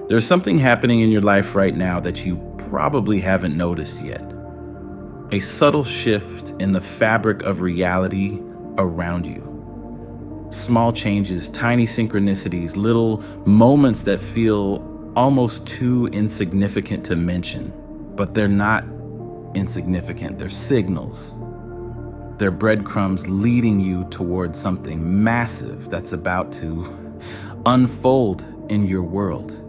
There's something happening in your life right now that you probably haven't noticed yet. A subtle shift in the fabric of reality around you. Small changes, tiny synchronicities, little moments that feel almost too insignificant to mention. But they're not insignificant, they're signals. They're breadcrumbs leading you towards something massive that's about to unfold in your world.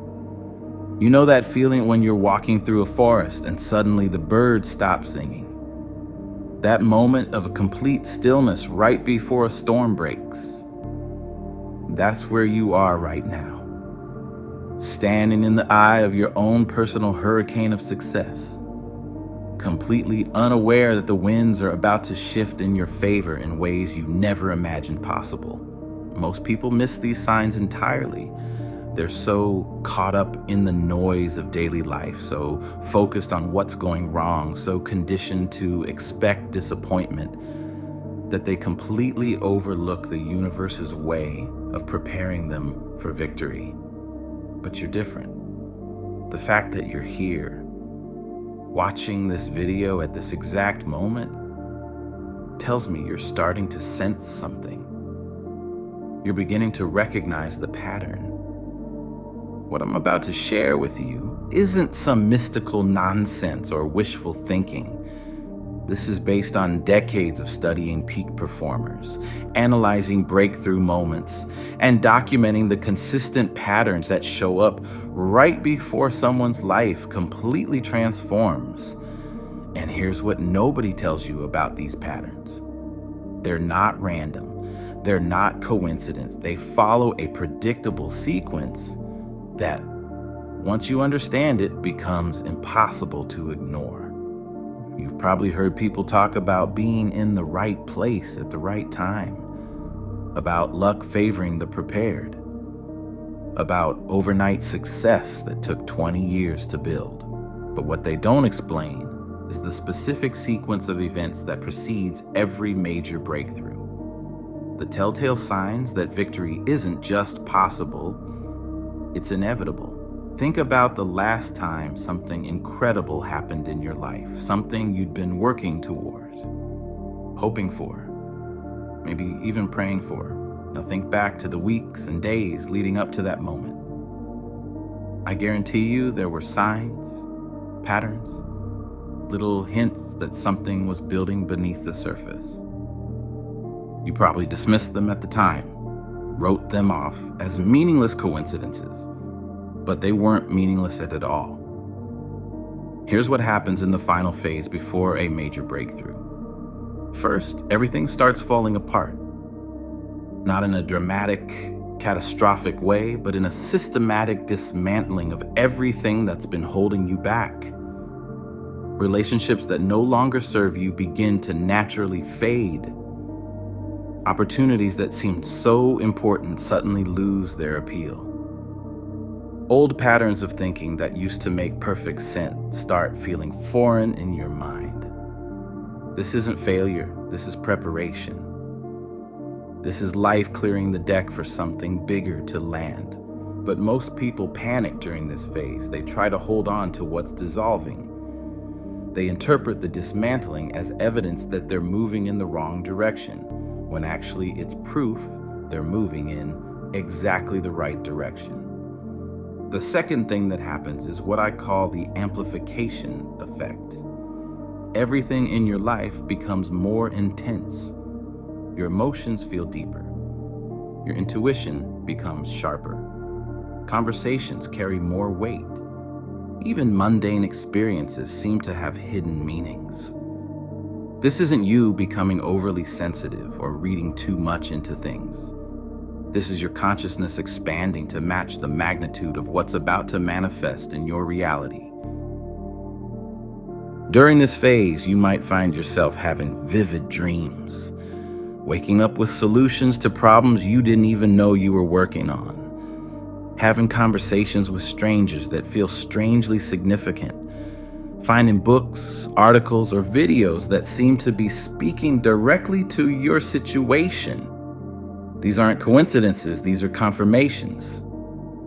You know that feeling when you're walking through a forest and suddenly the birds stop singing? That moment of a complete stillness right before a storm breaks. That's where you are right now. Standing in the eye of your own personal hurricane of success. Completely unaware that the winds are about to shift in your favor in ways you never imagined possible. Most people miss these signs entirely. They're so caught up in the noise of daily life, so focused on what's going wrong, so conditioned to expect disappointment, that they completely overlook the universe's way of preparing them for victory. But you're different. The fact that you're here, watching this video at this exact moment, tells me you're starting to sense something. You're beginning to recognize the pattern. What I'm about to share with you isn't some mystical nonsense or wishful thinking. This is based on decades of studying peak performers, analyzing breakthrough moments, and documenting the consistent patterns that show up right before someone's life completely transforms. And here's what nobody tells you about these patterns. They're not random. They're not coincidence. They follow a predictable sequence that, once you understand it, becomes impossible to ignore. You've probably heard people talk about being in the right place at the right time, about luck favoring the prepared, about overnight success that took 20 years to build. But what they don't explain is the specific sequence of events that precedes every major breakthrough. The telltale signs that victory isn't just possible, it's inevitable. Think about the last time something incredible happened in your life, something you'd been working toward, hoping for, maybe even praying for. Now think back to the weeks and days leading up to that moment. I guarantee you there were signs, patterns, little hints that something was building beneath the surface. You probably dismissed them at the time, wrote them off as meaningless coincidences, but they weren't meaningless at all. Here's what happens in the final phase before a major breakthrough. First, everything starts falling apart. Not in a dramatic, catastrophic way, but in a systematic dismantling of everything that's been holding you back. Relationships that no longer serve you begin to naturally fade. Opportunities that seemed so important suddenly lose their appeal. Old patterns of thinking that used to make perfect sense start feeling foreign in your mind. This isn't failure, this is preparation. This is life clearing the deck for something bigger to land. But most people panic during this phase. They try to hold on to what's dissolving. They interpret the dismantling as evidence that they're moving in the wrong direction, when actually it's proof they're moving in exactly the right direction. The second thing that happens is what I call the amplification effect. Everything in your life becomes more intense. Your emotions feel deeper. Your intuition becomes sharper. Conversations carry more weight. Even mundane experiences seem to have hidden meanings. This isn't you becoming overly sensitive or reading too much into things. This is your consciousness expanding to match the magnitude of what's about to manifest in your reality. During this phase, you might find yourself having vivid dreams, waking up with solutions to problems you didn't even know you were working on, having conversations with strangers that feel strangely significant, finding books, articles, or videos that seem to be speaking directly to your situation. These aren't coincidences, these are confirmations.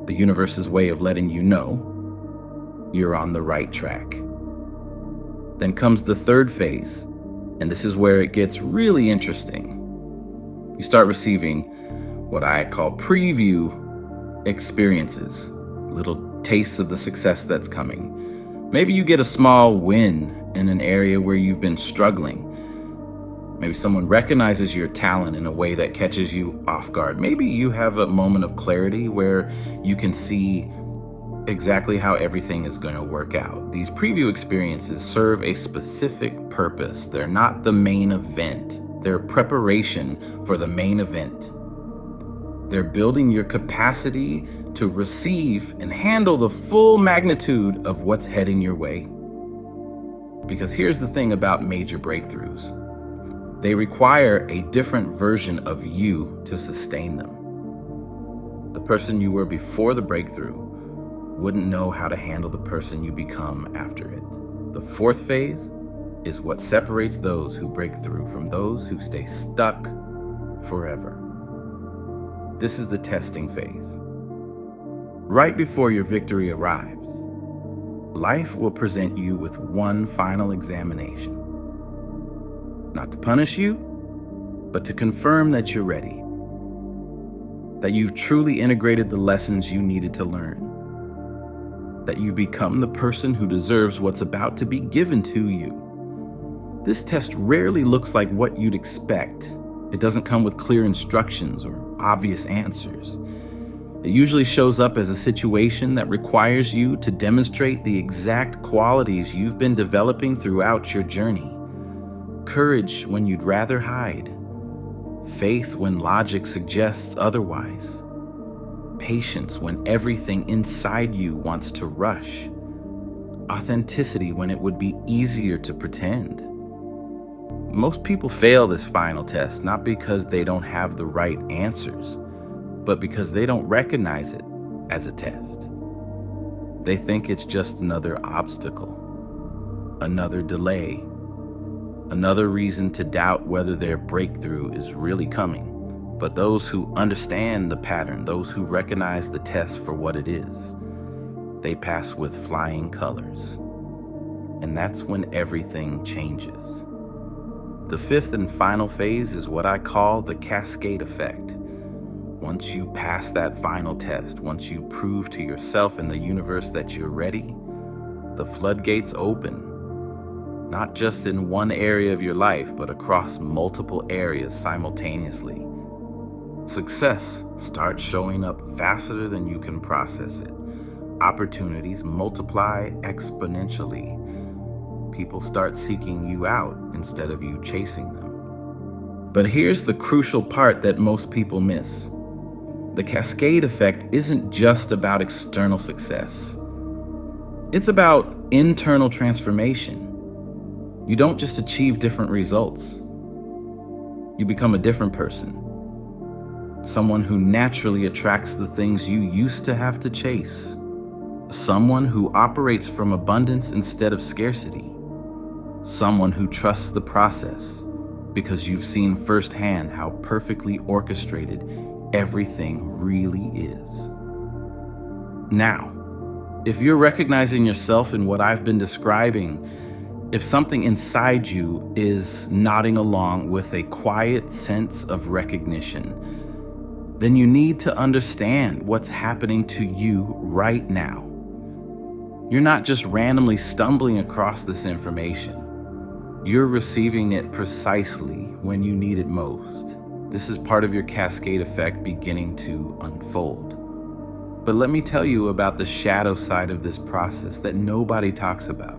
The universe's way of letting you know you're on the right track. Then comes the third phase, and this is where it gets really interesting. You start receiving what I call preview experiences, little tastes of the success that's coming. Maybe you get a small win in an area where you've been struggling. Maybe someone recognizes your talent in a way that catches you off guard. Maybe you have a moment of clarity where you can see exactly how everything is going to work out. These preview experiences serve a specific purpose. They're not the main event. They're preparation for the main event. They're building your capacity to receive and handle the full magnitude of what's heading your way. Because here's the thing about major breakthroughs. They require a different version of you to sustain them. The person you were before the breakthrough wouldn't know how to handle the person you become after it. The fourth phase is what separates those who break through from those who stay stuck forever. This is the testing phase. Right before your victory arrives, life will present you with one final examination. Not to punish you, but to confirm that you're ready, that you've truly integrated the lessons you needed to learn, that you've become the person who deserves what's about to be given to you. This test rarely looks like what you'd expect. It doesn't come with clear instructions or obvious answers. It usually shows up as a situation that requires you to demonstrate the exact qualities you've been developing throughout your journey. Courage when you'd rather hide. Faith when logic suggests otherwise. Patience when everything inside you wants to rush. Authenticity when it would be easier to pretend. Most people fail this final test not because they don't have the right answers, but because they don't recognize it as a test. They think it's just another obstacle, another delay, another reason to doubt whether their breakthrough is really coming. But those who understand the pattern, those who recognize the test for what it is, they pass with flying colors. And that's when everything changes. The fifth and final phase is what I call the cascade effect. Once you pass that final test, once you prove to yourself and the universe that you're ready, the floodgates open. Not just in one area of your life, but across multiple areas simultaneously. Success starts showing up faster than you can process it. Opportunities multiply exponentially. People start seeking you out instead of you chasing them. But here's the crucial part that most people miss. The cascade effect isn't just about external success. It's about internal transformation. You don't just achieve different results. You become a different person. Someone who naturally attracts the things you used to have to chase. Someone who operates from abundance instead of scarcity. Someone who trusts the process because you've seen firsthand how perfectly orchestrated everything really is. Now, if you're recognizing yourself in what I've been describing, if something inside you is nodding along with a quiet sense of recognition, then you need to understand what's happening to you right now. You're not just randomly stumbling across this information. You're receiving it precisely when you need it most. This is part of your cascade effect beginning to unfold. But let me tell you about the shadow side of this process that nobody talks about.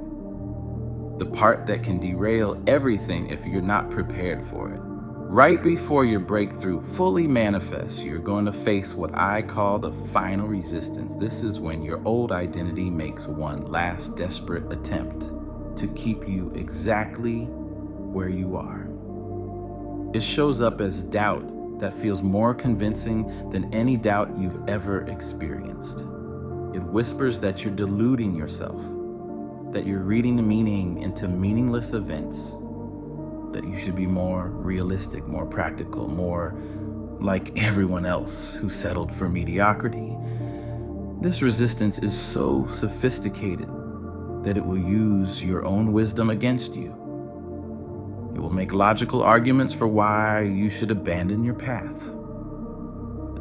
The part that can derail everything if you're not prepared for it. Right before your breakthrough fully manifests, you're going to face what I call the final resistance. This is when your old identity makes one last desperate attempt to keep you exactly where you are. It shows up as doubt that feels more convincing than any doubt you've ever experienced. It whispers that you're deluding yourself, that you're reading the meaning into meaningless events, that you should be more realistic, more practical, more like everyone else who settled for mediocrity. This resistance is so sophisticated that it will use your own wisdom against you. It will make logical arguments for why you should abandon your path.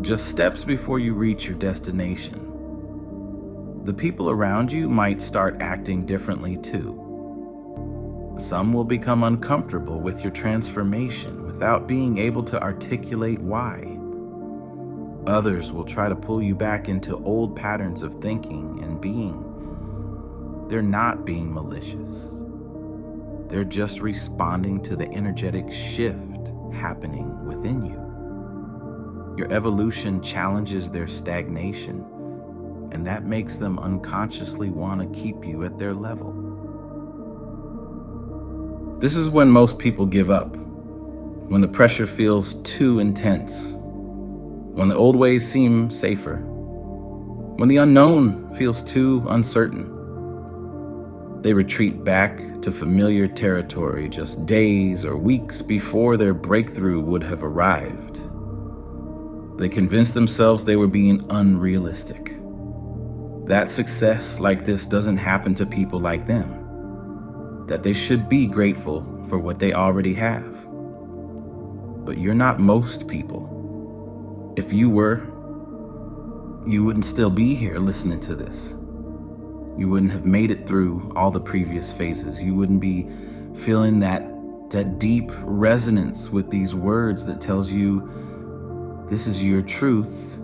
Just steps before you reach your destination, the people around you might start acting differently too. Some will become uncomfortable with your transformation without being able to articulate why. Others will try to pull you back into old patterns of thinking and being. They're not being malicious. They're just responding to the energetic shift happening within you. Your evolution challenges their stagnation, and that makes them unconsciously want to keep you at their level. This is when most people give up, when the pressure feels too intense, when the old ways seem safer, when the unknown feels too uncertain. They retreat back to familiar territory just days or weeks before their breakthrough would have arrived. They convince themselves they were being unrealistic, that success like this doesn't happen to people like them, that they should be grateful for what they already have. But you're not most people. If you were, you wouldn't still be here listening to this. You wouldn't have made it through all the previous phases. You wouldn't be feeling that deep resonance with these words that tells you this is your truth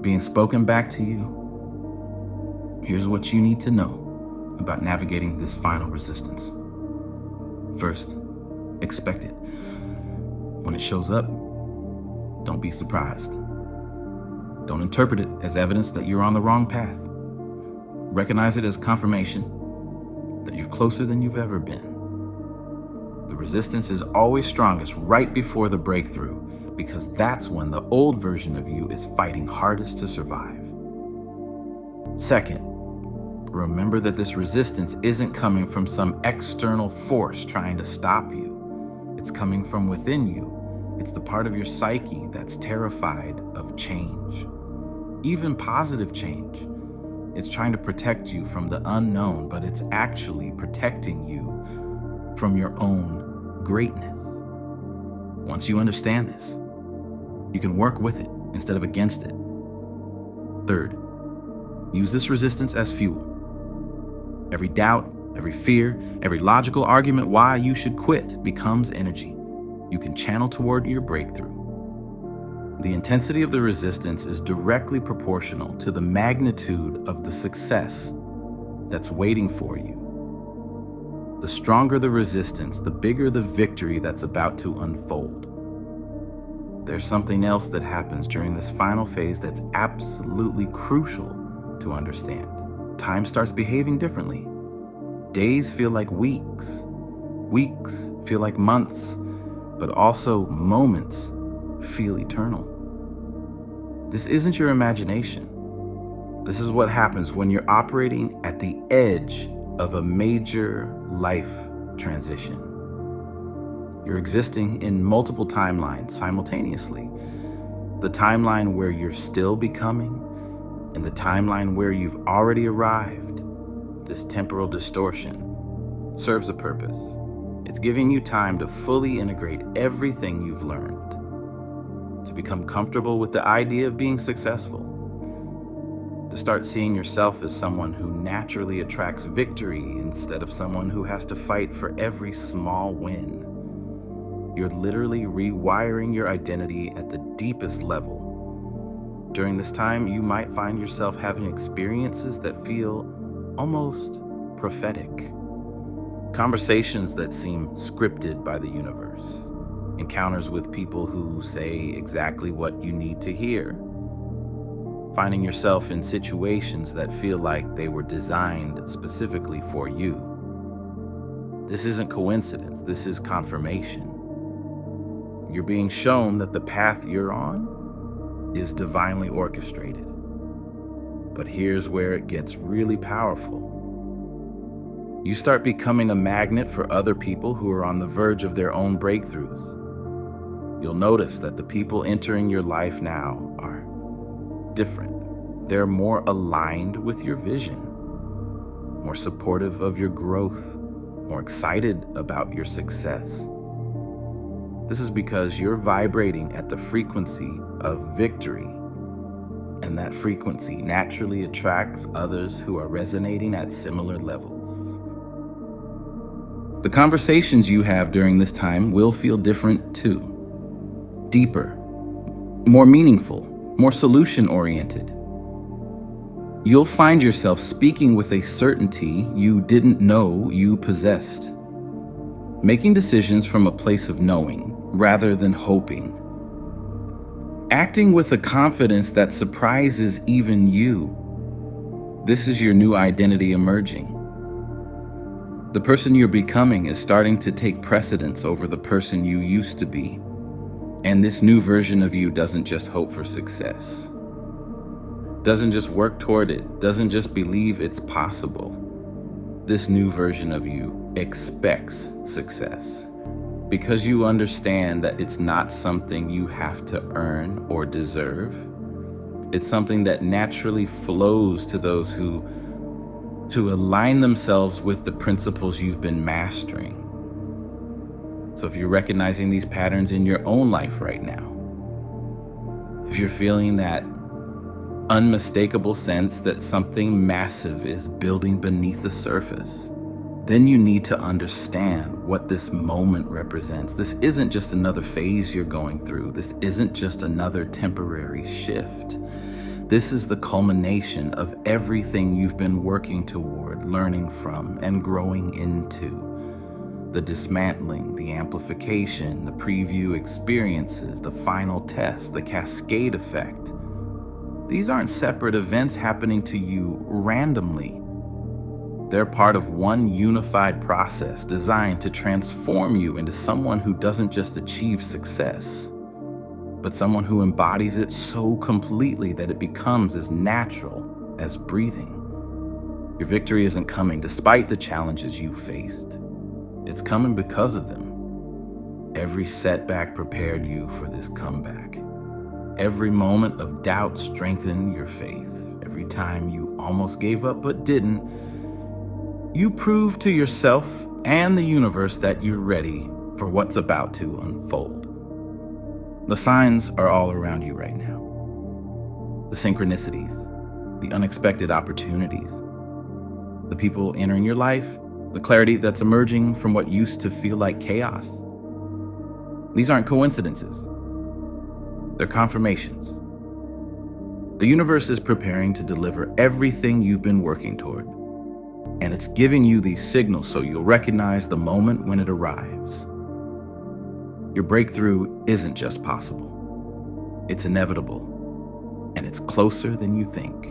being spoken back to you. Here's what you need to know about navigating this final resistance. First, expect it. When it shows up, don't be surprised. Don't interpret it as evidence that you're on the wrong path. Recognize it as confirmation that you're closer than you've ever been. The resistance is always strongest right before the breakthrough, because that's when the old version of you is fighting hardest to survive. Second, remember that this resistance isn't coming from some external force trying to stop you. It's coming from within you. It's the part of your psyche that's terrified of change, even positive change. It's trying to protect you from the unknown, but it's actually protecting you from your own greatness. Once you understand this, you can work with it instead of against it. Third, use this resistance as fuel. Every doubt, every fear, every logical argument why you should quit becomes energy you can channel toward your breakthrough. The intensity of the resistance is directly proportional to the magnitude of the success that's waiting for you. The stronger the resistance, the bigger the victory that's about to unfold. There's something else that happens during this final phase that's absolutely crucial to understand. Time starts behaving differently. Days feel like weeks. Weeks feel like months, but also moments feel eternal. This isn't your imagination. This is what happens when you're operating at the edge of a major life transition. You're existing in multiple timelines simultaneously. The timeline where you're still becoming, and the timeline where you've already arrived. This temporal distortion serves a purpose. It's giving you time to fully integrate everything you've learned, to become comfortable with the idea of being successful, to start seeing yourself as someone who naturally attracts victory instead of someone who has to fight for every small win. You're literally rewiring your identity at the deepest level. During this time, you might find yourself having experiences that feel almost prophetic. Conversations that seem scripted by the universe. Encounters with people who say exactly what you need to hear. Finding yourself in situations that feel like they were designed specifically for you. This isn't coincidence, this is confirmation. You're being shown that the path you're on is divinely orchestrated. But here's where it gets really powerful. You start becoming a magnet for other people who are on the verge of their own breakthroughs. You'll notice that the people entering your life now are different. they're more aligned with your vision, more supportive of your growth, more excited about your success. This is because you're vibrating at the frequency of victory, and that frequency naturally attracts others who are resonating at similar levels. The conversations you have during this time will feel different too. Deeper, more meaningful, more solution-oriented. You'll find yourself speaking with a certainty you didn't know you possessed, making decisions from a place of knowing rather than hoping, acting with a confidence that surprises even you. This is your new identity emerging. The person you're becoming is starting to take precedence over the person you used to be. And this new version of you doesn't just hope for success, doesn't just work toward it, doesn't just believe it's possible. This new version of you expects success because you understand that it's not something you have to earn or deserve. It's something that naturally flows to those who align themselves with the principles you've been mastering. So if you're recognizing these patterns in your own life right now, if you're feeling that unmistakable sense that something massive is building beneath the surface, then you need to understand what this moment represents. This isn't just another phase you're going through. This isn't just another temporary shift. This is the culmination of everything you've been working toward, learning from, and growing into. The dismantling, the amplification, the preview experiences, the final test, the cascade effect. These aren't separate events happening to you randomly. They're part of one unified process designed to transform you into someone who doesn't just achieve success, but someone who embodies it so completely that it becomes as natural as breathing. Your victory isn't coming despite the challenges you faced. It's coming because of them. Every setback prepared you for this comeback. Every moment of doubt strengthened your faith. Every time you almost gave up but didn't, you proved to yourself and the universe that you're ready for what's about to unfold. The signs are all around you right now. The synchronicities, the unexpected opportunities, the people entering your life, the clarity that's emerging from what used to feel like chaos. These aren't coincidences. They're confirmations. The universe is preparing to deliver everything you've been working toward, and it's giving you these signals so you'll recognize the moment when it arrives. Your breakthrough isn't just possible. It's inevitable, and it's closer than you think.